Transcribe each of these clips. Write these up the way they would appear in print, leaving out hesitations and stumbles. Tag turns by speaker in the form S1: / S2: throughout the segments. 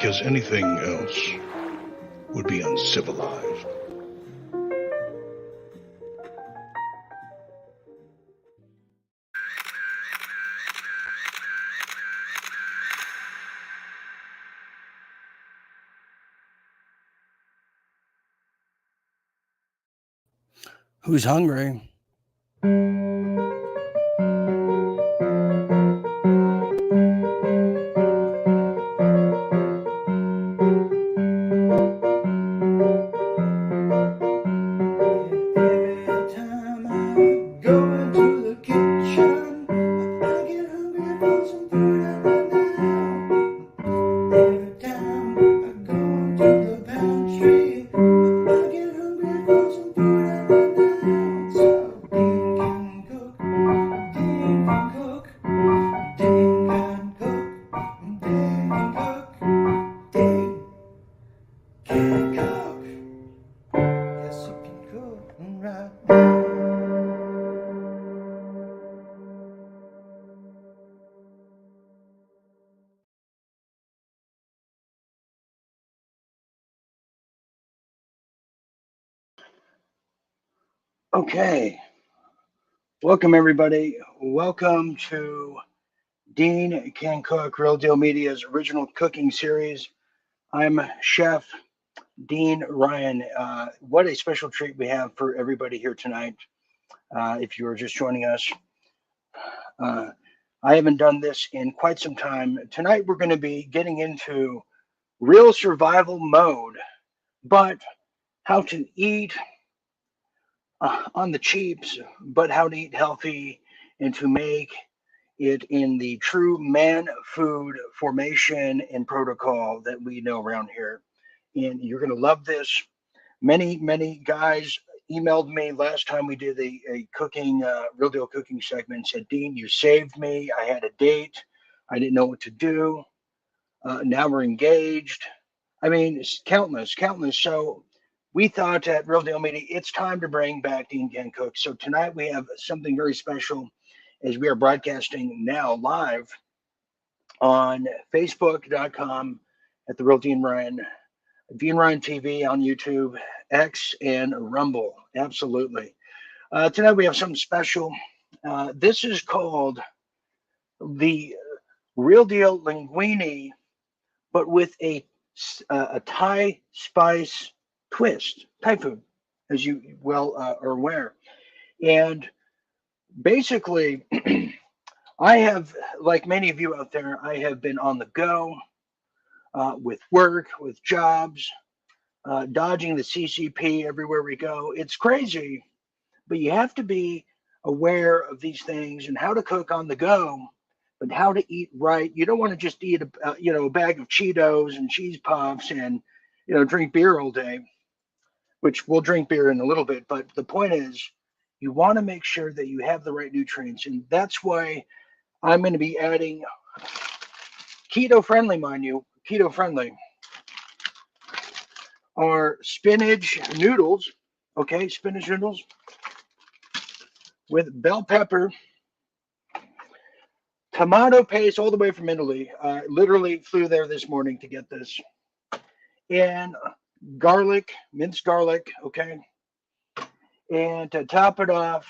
S1: because anything else would be uncivilized.
S2: Who's hungry? Okay, welcome everybody. Welcome to Dean Can Cook, Real Deal Media's original cooking series. I'm Chef Dean Ryan. What a special treat we have for everybody here tonight. If you are just joining us, I haven't done this in quite some time. Tonight we're going to be getting into real survival mode, but how to eat on the cheaps, but how to eat healthy and to make it in the true man food formation and protocol that we know around here. And you're going to love this. Many guys emailed me last time we did a cooking, real deal cooking segment, said, Dean, you saved me. I had a date. I didn't know what to do. Now we're engaged. I mean, it's countless. So we thought at Real Deal Media, it's time to bring back Dean Can Cook. So tonight we have something very special as we are broadcasting now live on Facebook.com at the Real Dean Ryan, Dean Ryan TV on YouTube, X, and Rumble. Absolutely. Tonight we have something special. This is called the Real Deal Linguine, but with a Thai spice twist, Thai food, as you well are aware. And basically, I have, like many of you out there, I have been on the go with work, with jobs, dodging the CCP everywhere we go. It's crazy, but you have to be aware of these things and how to cook on the go, but how to eat right. You don't want to just eat a bag of Cheetos and cheese puffs and drink beer all day, which we'll drink beer in a little bit. But the point is, you want to make sure that you have the right nutrients, and that's why I'm going to be adding keto friendly, mind you, keto friendly, are spinach noodles. Okay, spinach noodles with bell pepper, tomato paste all the way from Italy. Literally flew there this morning to get this. And garlic, minced garlic, okay? And to top it off,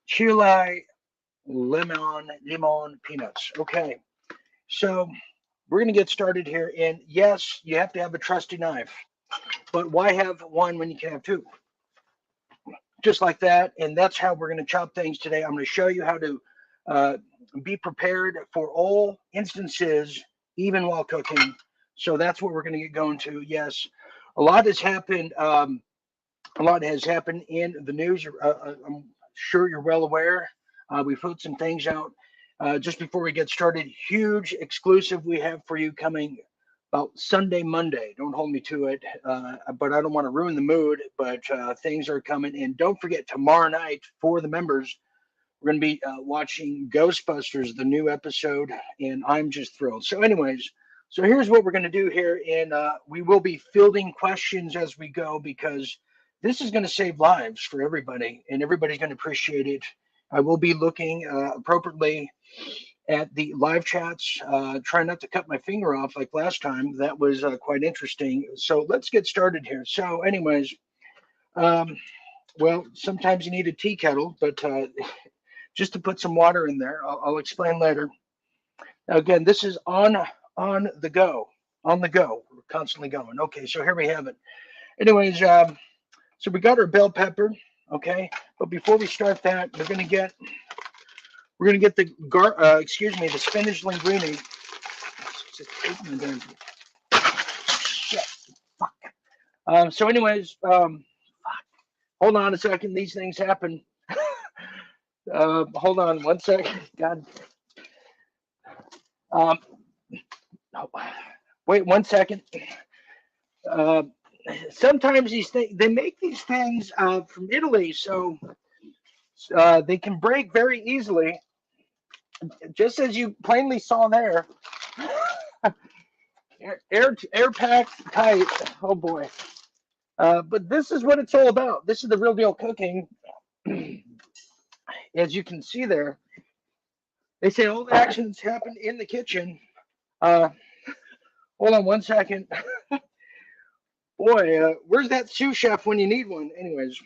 S2: Chile lemon peanuts. Okay, so we're going to get started here. And yes, you have to have a trusty knife, but why have one when you can have two? Just like that. And that's how we're going to chop things today. I'm going to show you how to be prepared for all instances, even while cooking. So that's what we're going to get going to. Yes, a lot has happened. A lot has happened in the news. I'm sure you're well aware. We put some things out just before we get started. Huge exclusive we have for you coming about Sunday, Monday. Don't hold me to it, but I don't want to ruin the mood. But things are coming. And don't forget, tomorrow night for the members, we're going to be watching Ghostbusters, the new episode, and I'm just thrilled. So anyways, so here's what we're going to do here. And we will be fielding questions as we go, because this is going to save lives for everybody, and everybody's going to appreciate it. I will be looking appropriately at the live chats. Try not to cut my finger off like last time. That was quite interesting. So let's get started here. So anyways, well, sometimes you need a tea kettle, but just to put some water in there, I'll explain later. Now, again, this is on the go, on the go. We're constantly going. Okay, so here we have it. Anyways, so we got our bell pepper. Okay, but before we start that, we're gonna get the the spinach linguine. Shit. Fuck. So anyways, hold on a second. These things happen. Hold on one second. God. No. Wait 1 second. Sometimes these things, they make these things from Italy, so they can break very easily, just as you plainly saw there. air packed tight. Oh boy. But this is what it's all about. This is the real deal cooking. As you can see there, they say all the actions happen in the kitchen. Hold on 1 second. Boy, where's that sous chef when you need one? Anyways,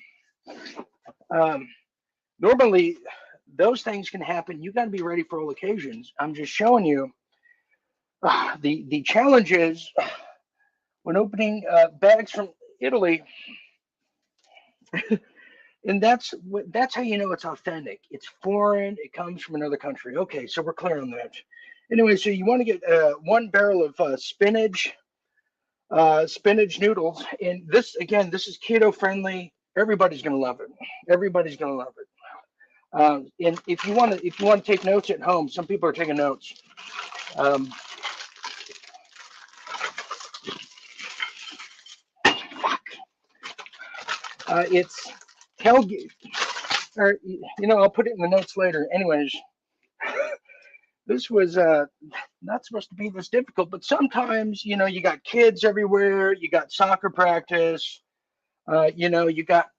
S2: normally those things can happen. You got to be ready for all occasions. I'm just showing you. The challenge is when opening bags from Italy, and that's how you know it's authentic. It's foreign. It comes from another country. Okay, so we're clear on that. Anyway, so you want to get 1 barrel of spinach noodles, and this again, this is keto friendly. Everybody's gonna love it. Everybody's gonna love it. And if you want to take notes at home, some people are taking notes. It's tailgate, or I'll put it in the notes later. Anyways, this was not supposed to be this difficult, but sometimes you got kids everywhere, you got soccer practice, you got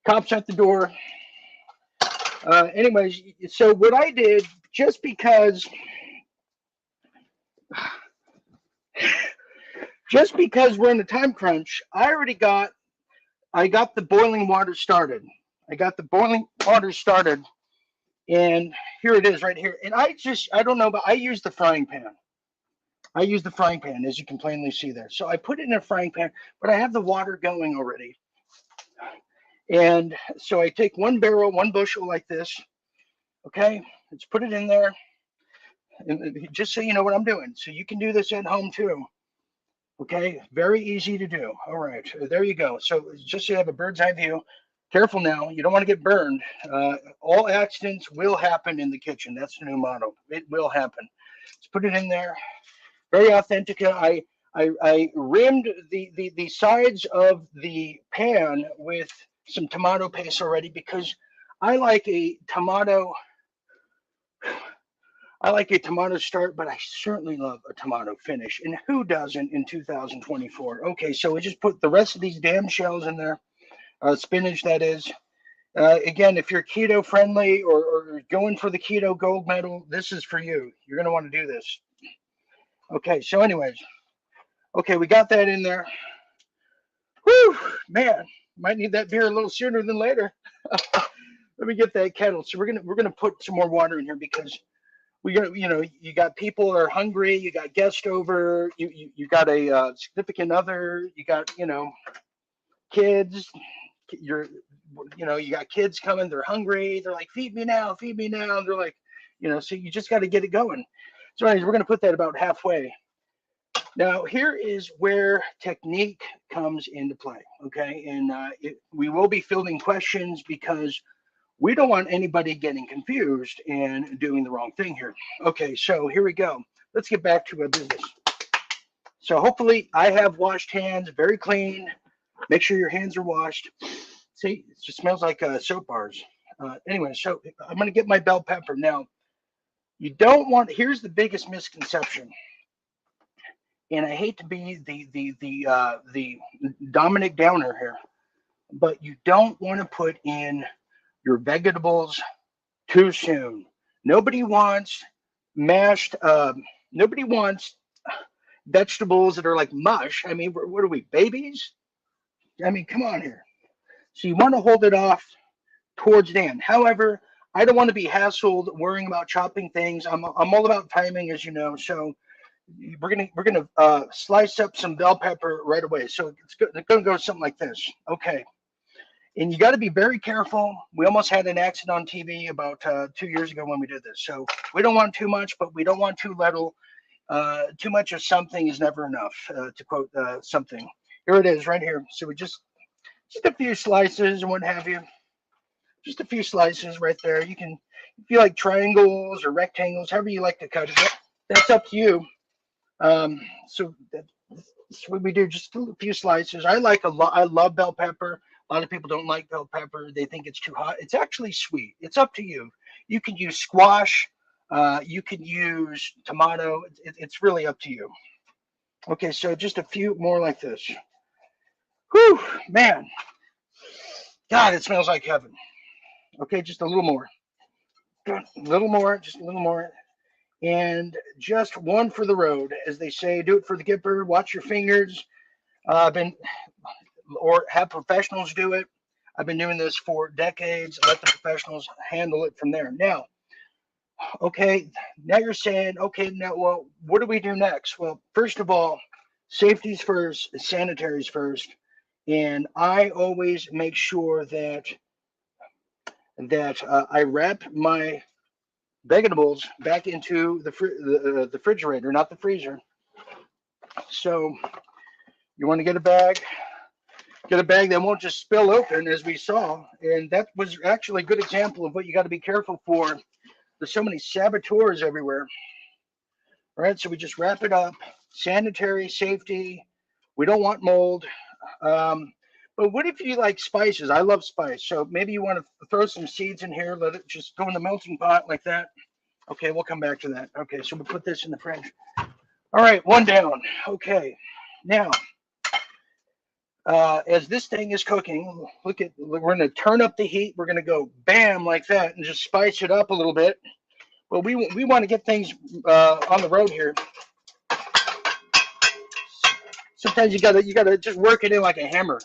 S2: cops at the door. Anyways, so what I did, just because we're in a time crunch, I got the boiling water started. And here it is right here. And I don't know, but I use the frying pan. As you can plainly see there. So I put it in a frying pan, but I have the water going already. And so I take 1 barrel, 1 bushel like this. Okay, let's put it in there. And just so you know what I'm doing. So you can do this at home too. Okay, very easy to do. All right, there you go. So just so you have a bird's eye view. Careful now, you don't want to get burned. All accidents will happen in the kitchen. That's the new motto. It will happen. Let's put it in there. Very authentic. I rimmed the sides of the pan with some tomato paste already, because I like a tomato start, but I certainly love a tomato finish. And who doesn't in 2024? Okay, so we just put the rest of these damn shells in there. Spinach, that is. Again, if you're keto friendly or going for the keto gold medal, this is for you. You're going to want to do this. Okay, so anyways. Okay, we got that in there. Whew, man, might need that beer a little sooner than later. Let me get that kettle. So we're gonna put some more water in here, because you got people that are hungry, you got guests over, you got a significant other, you got kids, you got kids coming, they're hungry, they're like, feed me now, they're like, so you just got to get it going. So anyways, we're gonna put that about halfway. Now, here is where technique comes into play, okay? And we will be fielding questions, because we don't want anybody getting confused and doing the wrong thing here. Okay, so here we go. Let's get back to our business. So hopefully I have washed hands, very clean. Make sure your hands are washed. See, it just smells like soap bars. Anyway, so I'm going to get my bell pepper. Now, you don't want, here's the biggest misconception. And I hate to be the Dominic Downer here, but you don't want to put in your vegetables too soon. Nobody wants mashed, nobody wants vegetables that are like mush. I mean, what are we, babies? I mean, come on here. So you want to hold it off towards the end. However, I don't want to be hassled worrying about chopping things. I'm all about timing, as you know. So we're gonna slice up some bell pepper right away. So it's gonna go something like this. Okay, and you got to be very careful. We almost had an accident on TV about 2 years ago when we did this. So we don't want too much, but we don't want too little. Too much of something is never enough. To quote something. Here it is, right here. So we just a few slices and what have you. Just a few slices right there. You can, if you like triangles or rectangles, however you like to cut it. That's up to you. So that's what we do. Just a few slices. I like a lot. I love bell pepper. A lot of people don't like bell pepper. They think it's too hot. It's actually sweet. It's up to you. You can use squash. You can use tomato. It's really up to you. Okay, so just a few more like this. Whew, man. God, it smells like heaven. Okay, just a little more. A little more, just a little more. And just one for the road, as they say. Do it for the Gipper. Watch your fingers. Been or have professionals do it. I've been doing this for decades. Let the professionals handle it from there. Now, okay, now you're saying, okay, now, well, what do we do next? Well, first of all, safety's first, sanitary's first, and I always make sure that I wrap my vegetables back into the refrigerator, not the freezer. So you want to get a bag that won't just spill open, as we saw, and that was actually a good example of what you got to be careful for. There's so many saboteurs everywhere. All right, so we just wrap it up. Sanitary, safety. We don't want mold. Um, but what if you like spices? I love spice. So maybe you want to throw some seeds in here, let it just go in the melting pot like that. Okay, we'll come back to that. Okay, so we'll put this in the fridge. All right, one down. Okay, now, as this thing is cooking, we're going to turn up the heat. We're going to go bam like that and just spice it up a little bit. Well, we want to get things on the road here. Sometimes you gotta just work it in like a hammer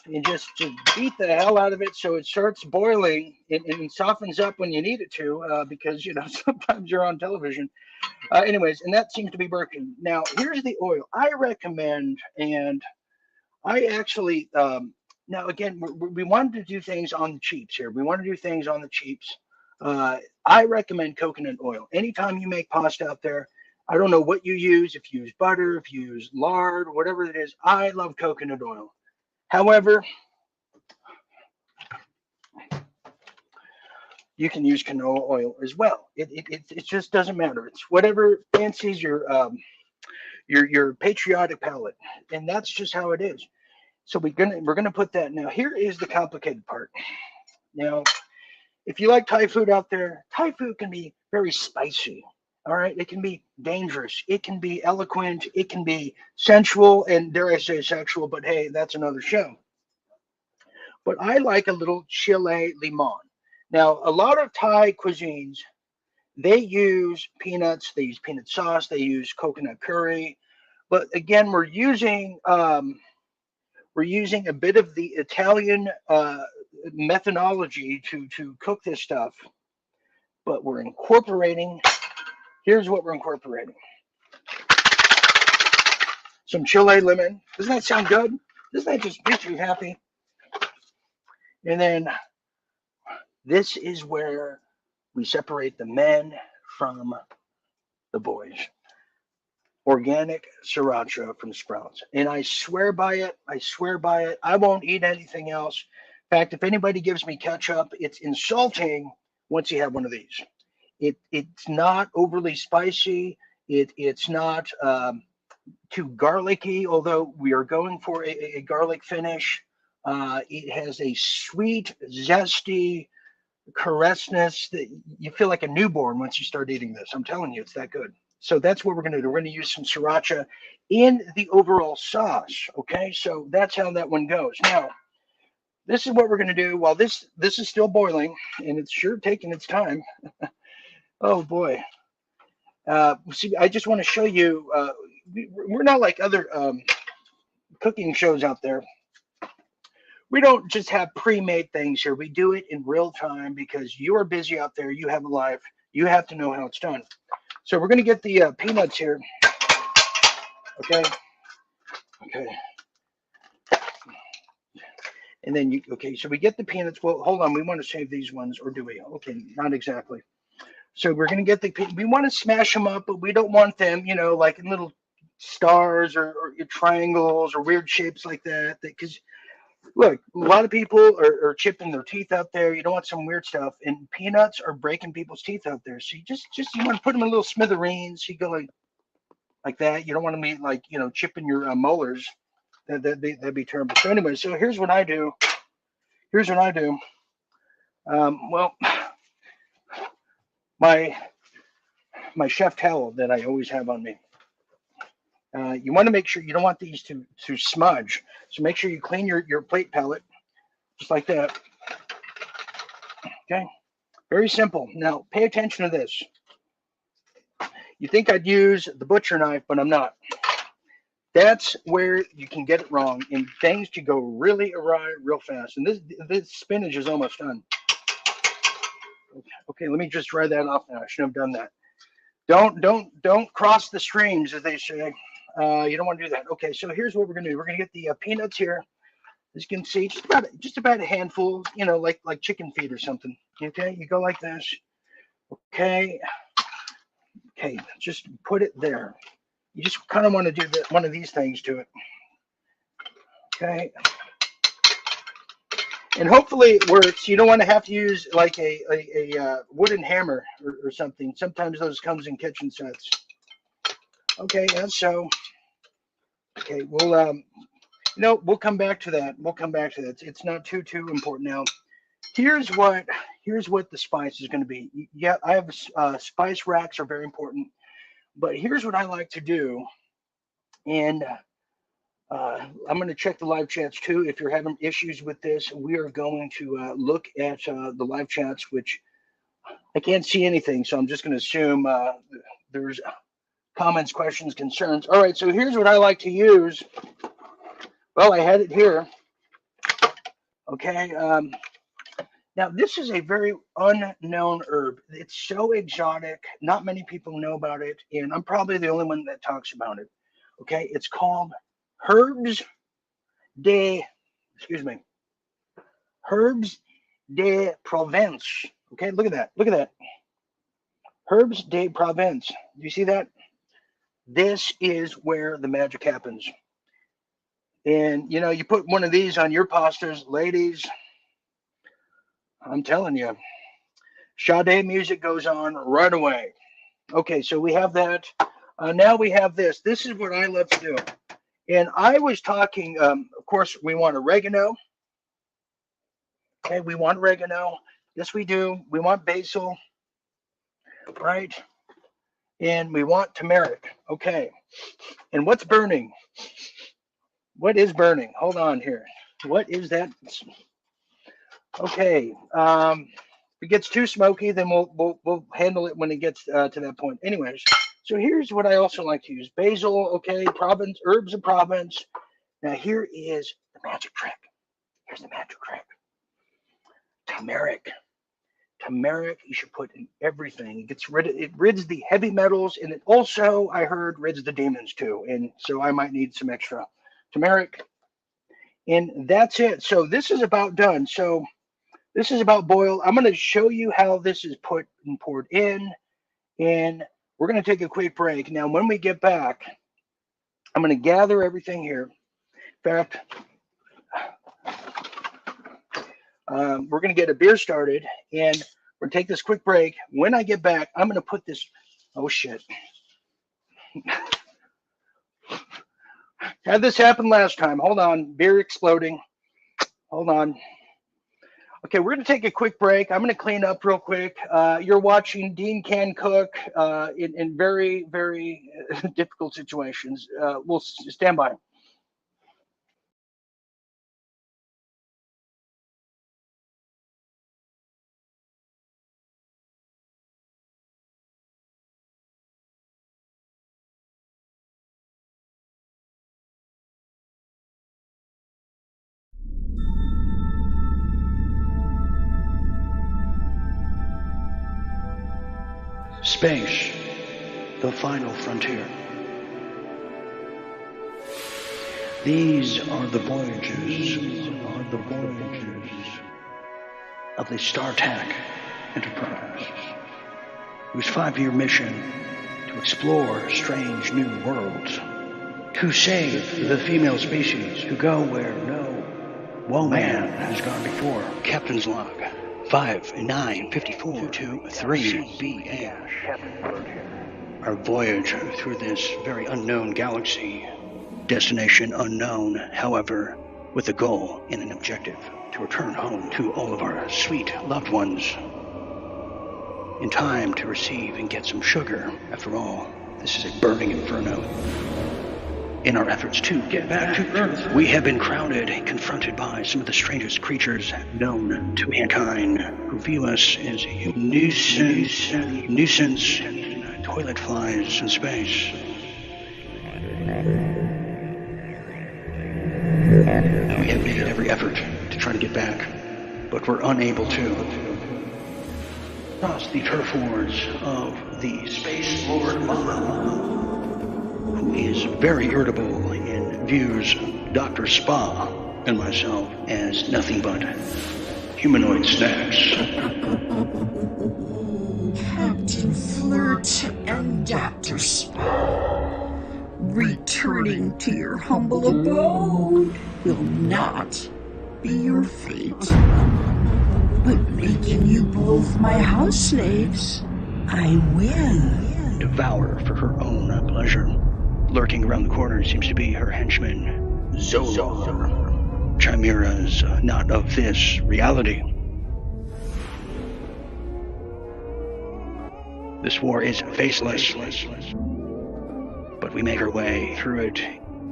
S2: and just beat the hell out of it so it starts boiling and softens up when you need it to, because sometimes you're on television. Anyways, and that seems to be working. Now here's the oil. I recommend, and I actually now again we wanted to do things on the cheaps here. We want to do things on the cheaps. I recommend coconut oil. Anytime you make pasta out there, I don't know what you use, if you use butter, if you use lard, whatever it is, I love coconut oil. However, you can use canola oil as well. It just doesn't matter. It's whatever fancies your patriotic palate, and that's just how it is. So we're gonna put that. Now here is the complicated part. Now, if you like Thai food out there, Thai food can be very spicy. All right, it can be dangerous. It can be eloquent. It can be sensual, and dare I say sexual. But hey, that's another show. But I like a little Chile limon. Now, a lot of Thai cuisines, they use peanuts. They use peanut sauce. They use coconut curry. But again, we're using a bit of the Italian methodology to cook this stuff. But we're incorporating. Here's what we're incorporating. Some Chile lemon. Doesn't that sound good? Doesn't that just make you happy? And then this is where we separate the men from the boys. Organic sriracha from Sprouts. And I swear by it. I swear by it. I won't eat anything else. In fact, if anybody gives me ketchup, it's insulting once you have one of these. It's not overly spicy. It's not too garlicky, although we are going for a garlic finish. It has a sweet, zesty caressness that you feel like a newborn once you start eating this. I'm telling you, it's that good. So that's what we're going to do. We're going to use some sriracha in the overall sauce. Okay, so that's how that one goes. Now, this is what we're going to do while this is still boiling, and it's sure taking its time. Oh boy. See, I just want to show you. We're not like other cooking shows out there. We don't just have pre-made things here. We do it in real time because you are busy out there. You have a life. You have to know how it's done. So we're going to get the peanuts here. Okay. Okay. And then okay, so we get the peanuts. Well, hold on. We want to save these ones, or do we? Okay, not exactly. So we're going to get we want to smash them up, but we don't want them, like in little stars or triangles or weird shapes like that. Because look, a lot of people are chipping their teeth out there. You don't want some weird stuff, and peanuts are breaking people's teeth out there. So you want to put them in little smithereens. You go like that. You don't want to be like chipping your molars. That'd be terrible. So anyway, so here's what I do. Here's what I do. Well, my chef towel that I always have on me. You want to make sure you don't want these to smudge. So make sure you clean your plate palette just like that. Okay, very simple. Now pay attention to this. You think I'd use the butcher knife, but I'm not. That's where you can get it wrong, and things can go really awry real fast. And this spinach is almost done. Okay, let me just dry that off now. I shouldn't have done that. Don't cross the streams, as they say. You don't want to do that. Okay, so here's what we're gonna do. We're gonna get the peanuts here. As you can see, just about a handful. Like chicken feet or something. Okay, you go like this. Okay, just put it there. You just kind of want to do one of these things to it. Okay. And hopefully it works. You don't want to have to use like a wooden hammer or something. Sometimes those comes in kitchen sets. Okay, and so, okay, we'll come back to that. We'll come back to that. It's not too important now. Here's what the spice is going to be. Yeah, I have spice racks are very important, but here's what I like to do. And I'm going to check the live chats too. If you're having issues with this, we are going to look at the live chats, which I can't see anything. So I'm just going to assume there's comments, questions, concerns. All right. So here's what I like to use. Well, I had it here. Okay. Now, this is a very unknown herb. It's so exotic. Not many people know about it. And I'm probably the only one that talks about it. Okay. It's called herbs de Provence. Okay, look at that. Look at that. Herbs de Provence. Do you see that? This is where the magic happens. And you put one of these on your pastas, ladies. I'm telling you, Sade music goes on right away. Okay, so we have that. Now we have this. This is what I love to do. And I was talking, of course, we want oregano. Okay, we want oregano. Yes, we do. We want basil, right? And we want turmeric. Okay. And what's burning? What is burning? Hold on here. What is that? Okay. If it gets too smoky, then we'll handle it when it gets to that point. Anyways, so here's what I also like to use. Basil, okay, Provence, herbs of Provence. Now here is the magic trick. Here's the magic trick. Turmeric. Turmeric you should put in everything. It rids the heavy metals, and it also, I heard, rids the demons too. And so I might need some extra turmeric. And that's it. So this is about done. So this is about boiled. I'm going to show you how this is put and poured in. And we're going to take a quick break. Now, when we get back, I'm going to gather everything here. In fact, we're going to get a beer started, and we're going to take this quick break. When I get back, I'm going to put this. Oh, shit. Had this happen last time. Hold on. Beer exploding. Hold on. Okay, we're going to take a quick break. I'm going to clean up real quick. You're watching Dean Can Cook in very, very difficult situations. We'll stand by.
S1: Space, the final frontier. These are the voyages of the StarTAC Enterprise, whose 5-year mission to explore strange new worlds, to save the female species, to go where no man has gone before. Captain's log 595423BA. Our voyage through this very unknown galaxy. Destination unknown, however, with a goal and an objective to return home to all of our sweet loved ones in time to receive and get some sugar. After all, this is a burning inferno. In our efforts to get back to Earth, we have been crowded and confronted by some of the strangest creatures known to mankind, who view us as a nuisance and toilet flies in space. We have made every effort to try to get back, but we're unable to. Across the turf wars of the Space Lord Mama, who is very irritable and views Dr. Spa and myself as nothing but humanoid snacks.
S3: Captain Flirt and Dr. Spa, returning to your humble abode will not be your fate, but making you both my house slaves, I will.
S1: Devour for her own pleasure. Lurking around the corner seems to be her henchman, Zolar. Chimeras not of this reality. This war is faceless, but we make our way through it.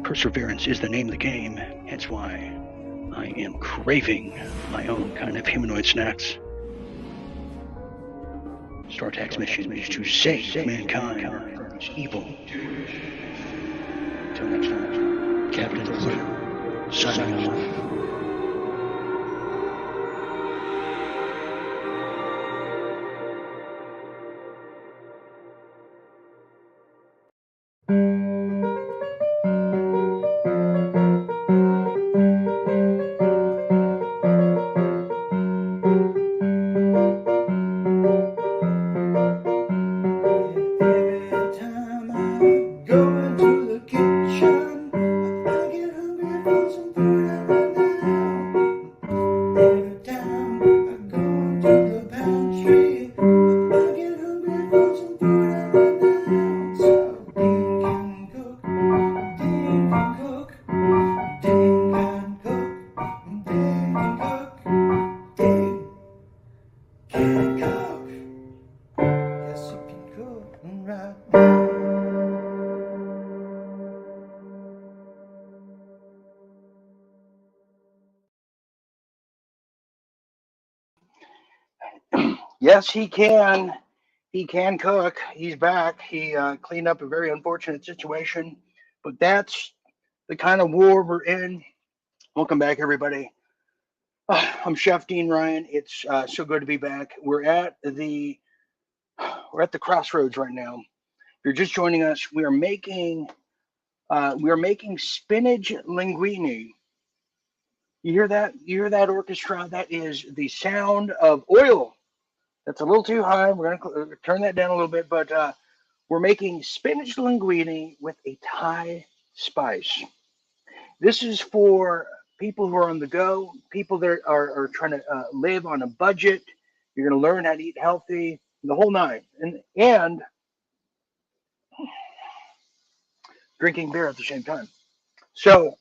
S1: Perseverance is the name of the game, hence why I am craving my own kind of humanoid snacks. StarTAC's mission is to save mankind from its evil. Until next time, Captain Flirt, signing off.
S2: Yes, he can. He can cook. He's back. He cleaned up a very unfortunate situation, but that's the kind of war we're in. Welcome back, everybody. I'm Chef Dean Ryan. It's so good to be back. We're at the crossroads right now. If you're just joining us, we are making spinach linguine. You hear that? You hear that orchestra? That is the sound of oil. That's a little too high. We're going to turn that down a little bit, but we're making spinach linguine with a Thai spice. This is for people who are on the go, people that are trying to live on a budget. You're going to learn how to eat healthy, the whole nine, and drinking beer at the same time. So,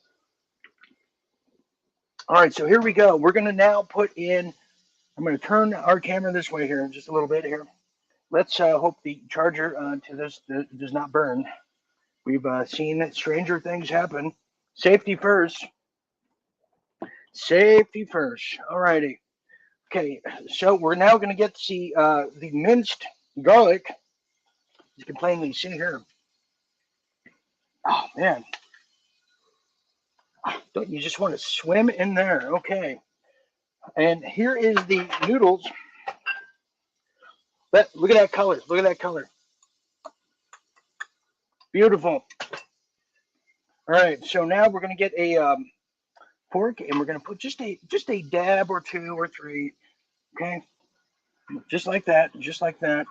S2: all right, so here we go. We're going to now put in, I'm going to turn our camera this way here, just a little bit here. Let's hope the charger to this does not burn. We've seen stranger things happen. Safety first. Safety first. All righty. Okay, so we're now going to get to see the minced garlic. You can plainly see here. Oh, man. Don't you just want to swim in there? Okay. And here is the noodles. Look at that color. Look at that color. Beautiful. All right, so now we're going to get a pork, and we're going to put just a dab or two or three. Okay, just like that, just like that.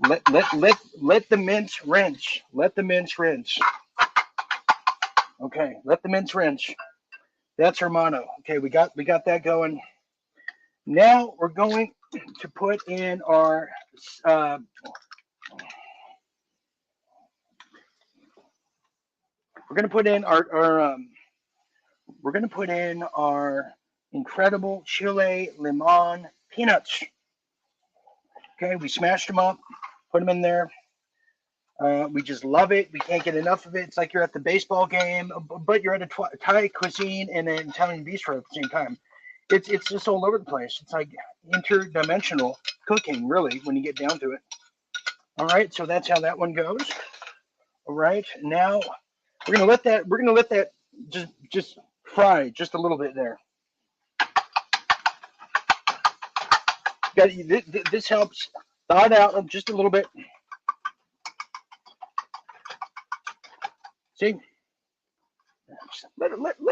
S2: Let the mince rinse. Let the mince rinse. Okay, let the mince rinse. That's our motto. Okay, we got that going. Now we're going to put in our we're going to put in our incredible Chile limon peanuts. Okay, we smashed them up, put them in there. We just love it. We can't get enough of it. It's like you're at the baseball game, but you're at a Thai cuisine and an Italian bistro at the same time. It's just all over the place. It's like interdimensional cooking, really, when you get down to it. All right, so that's how that one goes. All right, now we're gonna let that just fry just a little bit there. This helps thaw it out just a little bit. See, let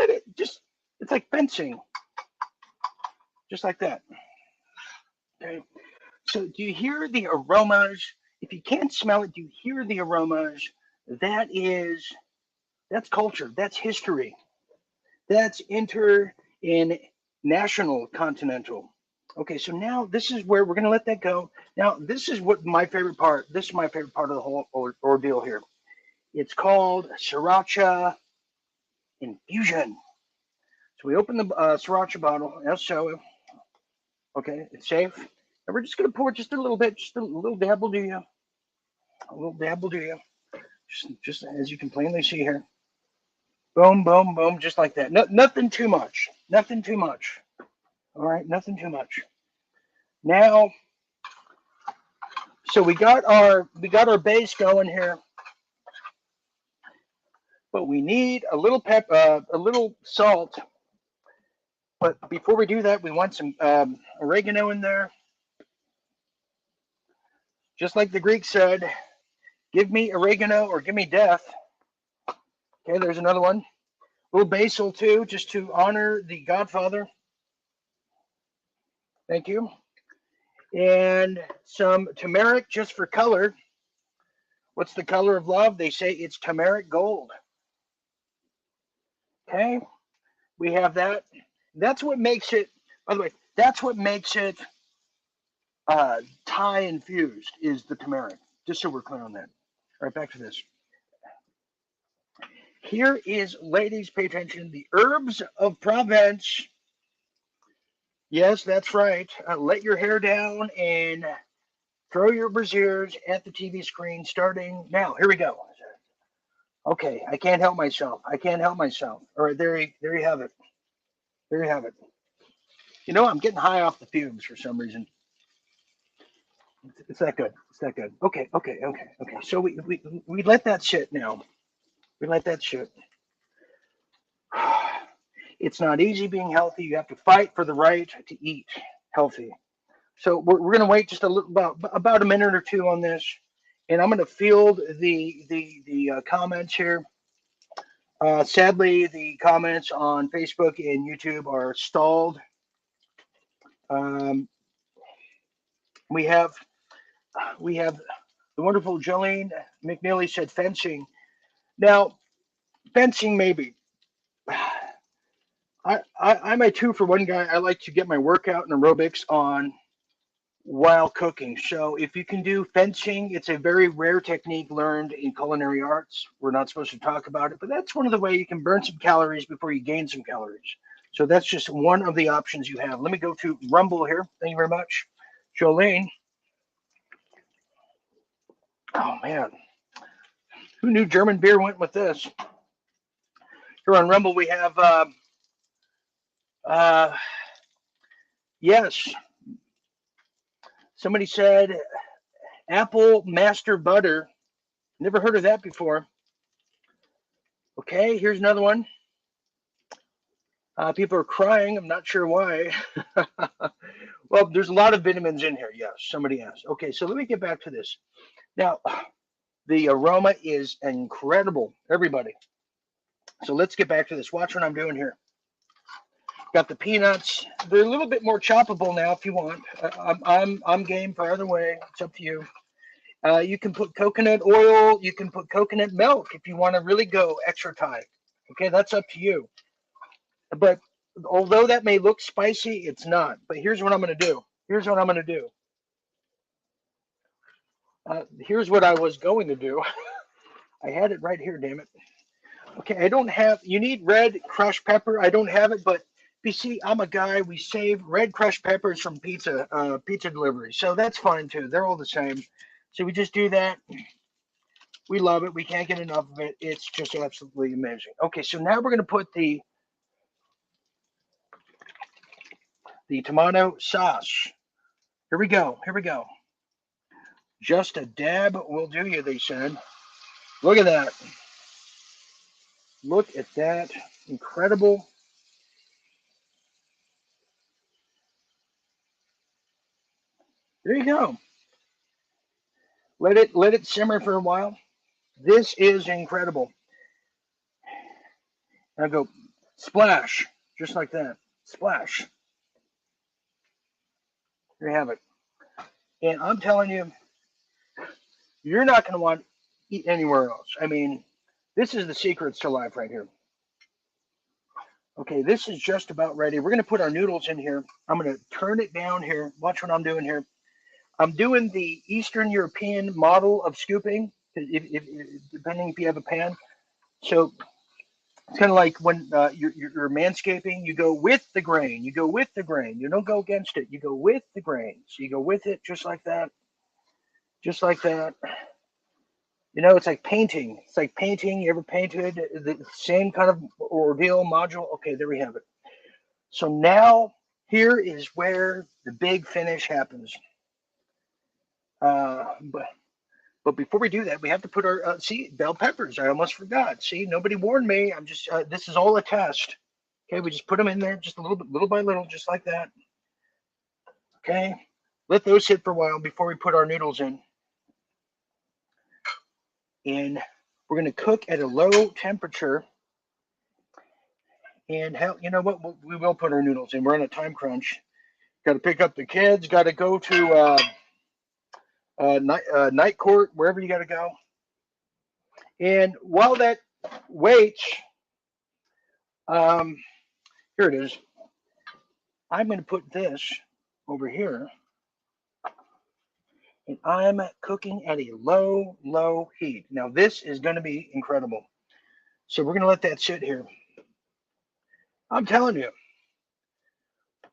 S2: it just. It's like fencing, just like that. Okay. So do you hear the aromas? If you can't smell it, do you hear the aromas? That's culture. That's history. That's international continental. Okay, so now this is where we're going to let that go. Now, this is my favorite part. This is my favorite part of the whole ordeal here. It's called Sriracha Infusion. So we open the Sriracha bottle, as so. Okay, it's safe. And we're just going to pour just a little bit, just a little dab will do you. A little dab will do you. Just as you can plainly see here. Boom, boom, boom, just like that. Nothing too much. Nothing too much. All right, nothing too much. Now, so we got our base going here, but we need a little a little salt. But before we do that, we want some oregano in there. Just like the Greek said, give me oregano or give me death. Okay, there's another one. A little basil too, just to honor the Godfather. Thank you. And some turmeric just for color. What's the color of love? They say it's turmeric gold. Okay, we have that. That's what makes it, by the way, that's what makes it Thai infused is the turmeric. Just so we're clear on that. All right, back to this. Here is, ladies, pay attention, the herbs of Provence. Yes, that's right. Let your hair down and throw your brassieres at the TV screen starting now. Here we go. Okay, I can't help myself. I can't help myself. All right, there you have it. There you have it. You know, I'm getting high off the fumes for some reason. It's that good. It's that good. Okay. So we let that sit now. We let that sit. It's not easy being healthy. You have to fight for the right to eat healthy. So we're going to wait just a little about a minute or two on this, and I'm going to field the comments here. Sadly, the comments on Facebook and YouTube are stalled. We have the wonderful Jolene McNeely said fencing. Now, fencing maybe. I'm a 2-for-1 guy. I like to get my workout and aerobics on while cooking. So if you can do fencing, it's a very rare technique learned in culinary arts. We're not supposed to talk about it, but that's one of the ways you can burn some calories before you gain some calories. So that's just one of the options you have. Let me go to Rumble here. Thank you very much. Jolene. Oh, man. Who knew German beer went with this? Here on Rumble, we have, yes. Somebody said apple master butter. Never heard of that before. Okay, here's another one. People are crying. I'm not sure why. Well, there's a lot of vitamins in here. Yes, somebody asked. Okay, so let me get back to this. Now, The aroma is incredible, everybody. So let's get back to this. Watch what I'm doing here. Got the peanuts. They're a little bit more choppable now if you want. I'm game for either way. It's up to you. You can put coconut oil. You can put coconut milk if you want to really go extra tight. Okay, that's up to you. But although that may look spicy, it's not. But here's what I'm going to do. Here's what I'm going to do. Here's what I was going to do. I had it right here, damn it. Okay, I don't have, you need red crushed pepper. I don't have it, but you see, I'm a guy, we save red crushed peppers from pizza delivery. So that's fine too. They're all the same. So we just do that. We love it. We can't get enough of it. It's just absolutely amazing. Okay, so now we're going to put the tomato sauce. Here we go. Here we go. Just a dab will do you, they said. Look at that. Look at that. Incredible. There you go. Let it simmer for a while. This is incredible. And I go splash, just like that. Splash. There you have it. And I'm telling you, you're not going to want to eat anywhere else. I mean, this is the secrets to life right here. Okay, this is just about ready. We're going to put our noodles in here. I'm going to turn it down here. Watch what I'm doing here. I'm doing the Eastern European model of scooping, depending if you have a pan. So it's kind of like when you're manscaping, you go with the grain. You go with the grain. You don't go against it. You go with the grain. So you go with it just like that. Just like that. You know, it's like painting. It's like painting. You ever painted the same kind of ordeal module? Okay, there we have it. So now here is where the big finish happens. But before we do that, we have to put our bell peppers. I almost forgot. See, nobody warned me. I'm just this is all a test. Okay, we just put them in there just a little bit, little by little, just like that. Okay, let those sit for a while before we put our noodles in. And we're going to cook at a low temperature. And you know what? We will put our noodles in. We're on a time crunch. Got to pick up the kids. Got to go to night court, wherever you got to go. And while that waits, here it is. I'm going to put this over here. And I'm cooking at a low heat. Now, this is going to be incredible. So we're going to let that sit here. I'm telling you,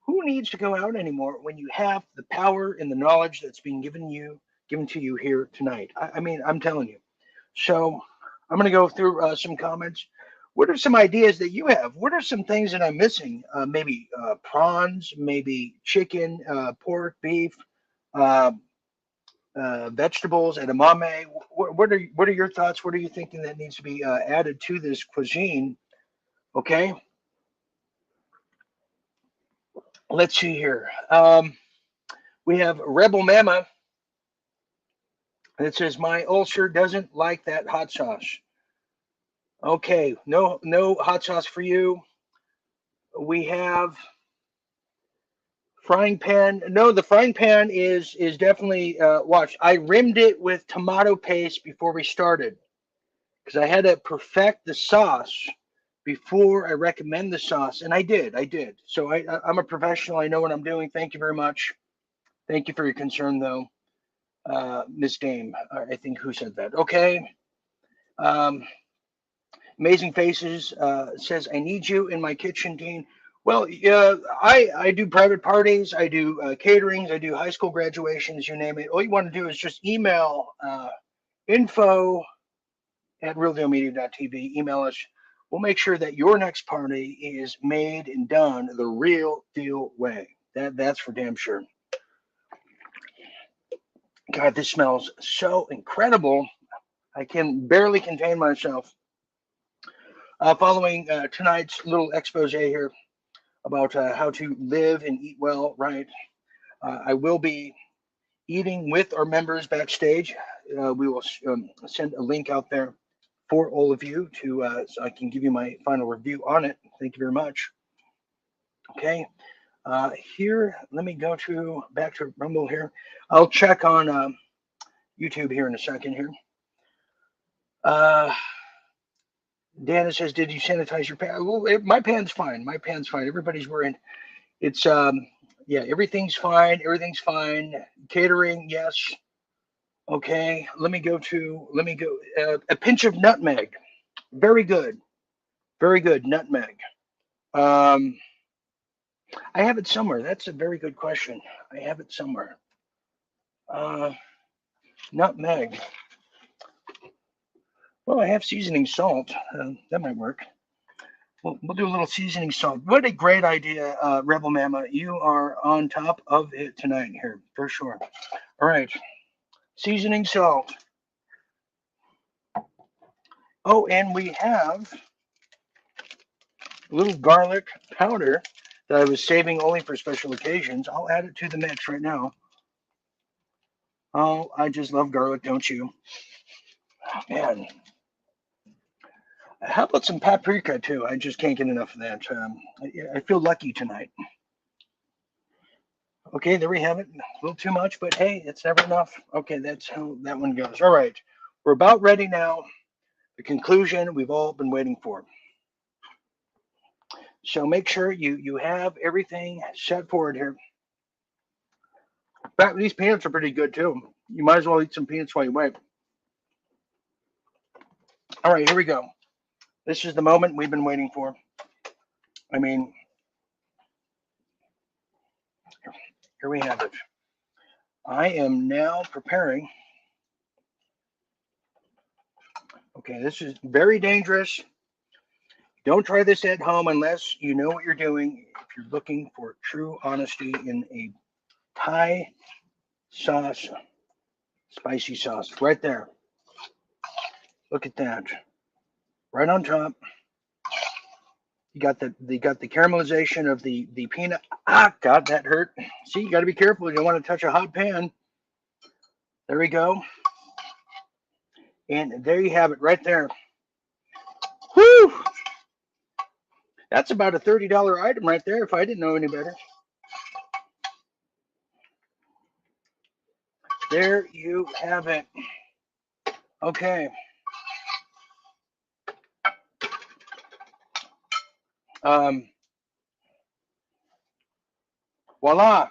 S2: who needs to go out anymore when you have the power and the knowledge that's being given to you here tonight? I mean, I'm telling you. So I'm going to go through some comments. What are some ideas that you have? What are some things that I'm missing? Maybe prawns, maybe chicken, pork, beef, vegetables, edamame. What are your thoughts? What are you thinking that needs to be added to this cuisine? Okay. Let's see here. We have Rebel Mama. It says, my ulcer doesn't like that hot sauce. Okay, no hot sauce for you. We have frying pan. No, the frying pan is definitely watch. I rimmed it with tomato paste before we started because I had to perfect the sauce before I recommend the sauce, and I did. So I'm a professional. I know what I'm doing. Thank you very much. Thank you for your concern, though, Miss Dame. I think who said that? Okay. Amazing Faces says, I need you in my kitchen, Dean. Well, yeah, I do private parties, I do caterings, I do high school graduations, you name it. All you want to do is just email info@realdealmedia.tv. Email us. We'll make sure that your next party is made and done the real deal way. That's for damn sure. God, this smells so incredible. I can barely contain myself. Following tonight's little expose here about how to live and eat well, right? I will be eating with our members backstage. we will send a link out there for all of you to so I can give you my final review on it. Thank you very much. Okay. Here, let me go back to Rumble here. I'll check on YouTube here in a second here. Dana says, "Did you sanitize your pan?" Well, my pan's fine. My pan's fine. Everybody's wearing. It's yeah, everything's fine. Everything's fine. Catering, yes. Okay. Let me go. A pinch of nutmeg. Very good. Very good. Nutmeg. I have it somewhere. That's a very good question. I have it somewhere. Nutmeg. Well, I have seasoning salt. That might work. We'll do a little seasoning salt. What a great idea, Rebel Mama. You are on top of it tonight here, for sure. All right. Seasoning salt. Oh, and we have a little garlic powder that I was saving only for special occasions. I'll add it to the mix right now. Oh, I just love garlic, don't you? Oh, man. How about some paprika, too? I just can't get enough of that. I feel lucky tonight. Okay, there we have it. A little too much, but hey, it's never enough. Okay, that's how that one goes. All right, we're about ready now. The conclusion we've all been waiting for. So make sure you have everything set forward here. In fact, these peanuts are pretty good, too. You might as well eat some peanuts while you wait. All right, here we go. This is the moment we've been waiting for. I mean, here we have it. I am now preparing. Okay, this is very dangerous. Don't try this at home unless you know what you're doing. If you're looking for true honesty in a Thai sauce, spicy sauce, right there. Look at that. Right on top. You got the caramelization of the peanut. Ah, God, that hurt. See, you got to be careful. You don't want to touch a hot pan. There we go. And there you have it right there. Whew! That's about a $30 item right there if I didn't know any better. There you have it. Okay. Voila.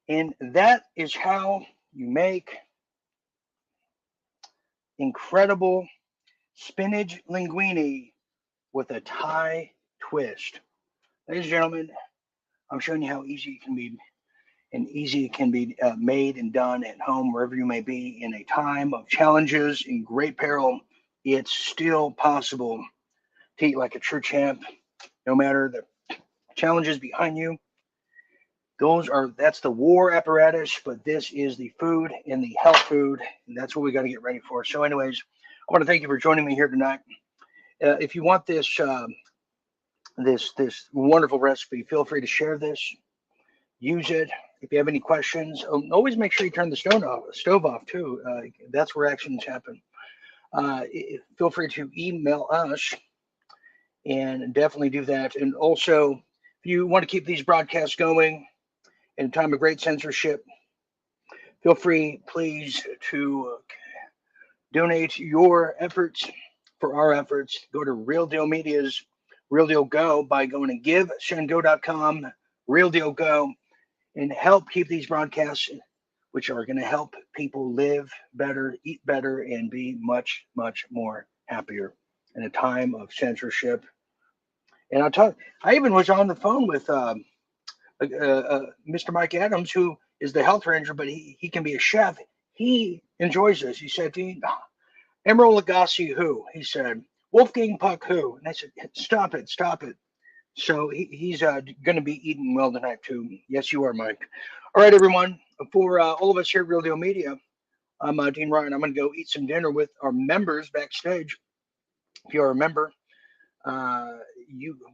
S2: And that is how you make incredible spinach linguine with a Thai twist. Ladies and gentlemen, I'm showing you how easy it can be, and easy it can be made and done at home, wherever you may be. In a time of challenges, in great peril, it's still possible to eat like a true champ, no matter the challenges behind you. That's the war apparatus, but this is the food and the health food, and that's what we got to get ready for. So anyways, I want to thank you for joining me here tonight. If you want this this wonderful recipe, feel free to share this, use it. If you have any questions, always make sure you turn the stove off too. That's where actions happen. Feel free to email us, and definitely do that. And also, if you want to keep these broadcasts going in a time of great censorship, feel free, please, to donate your efforts for our efforts. Go to Real Deal Media's Real Deal Go by going to giveshango.com, Real Deal Go, and help keep these broadcasts, which are going to help people live better, eat better, and be much, much more happier in a time of censorship. And I even was on the phone with Mr. Mike Adams, who is the health ranger, but he can be a chef. He enjoys this. He said, Emeril Lagasse who? He said, Wolfgang Puck who? And I said, stop it. So he's going to be eating well tonight too. Yes, you are, Mike. All right, everyone. For all of us here at Real Deal Media, I'm Dean Ryan. I'm going to go eat some dinner with our members backstage. If you're a member,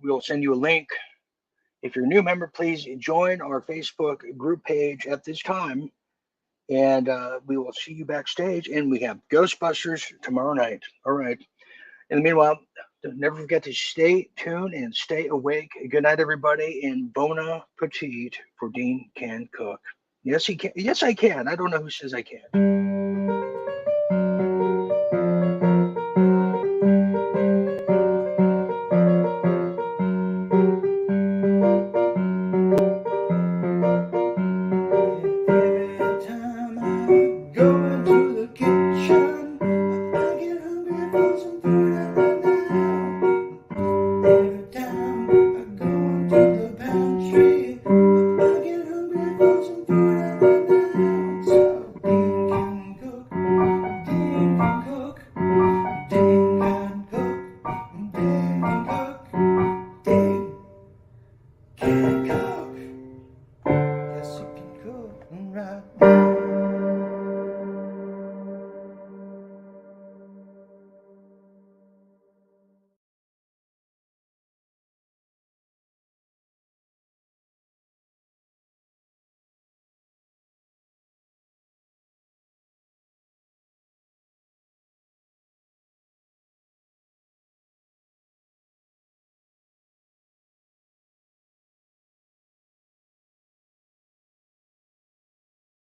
S2: we'll send you a link. If you're a new member, please join our Facebook group page at this time, and we will see you backstage. And we have Ghostbusters tomorrow night. All right. In the meanwhile, never forget to stay tuned and stay awake. Good night, everybody, and bon appetit for Dean Can Cook. Yes, he can. Yes, I can. I don't know who says I can't.
S4: Go into the kitchen, I get hungry for some food.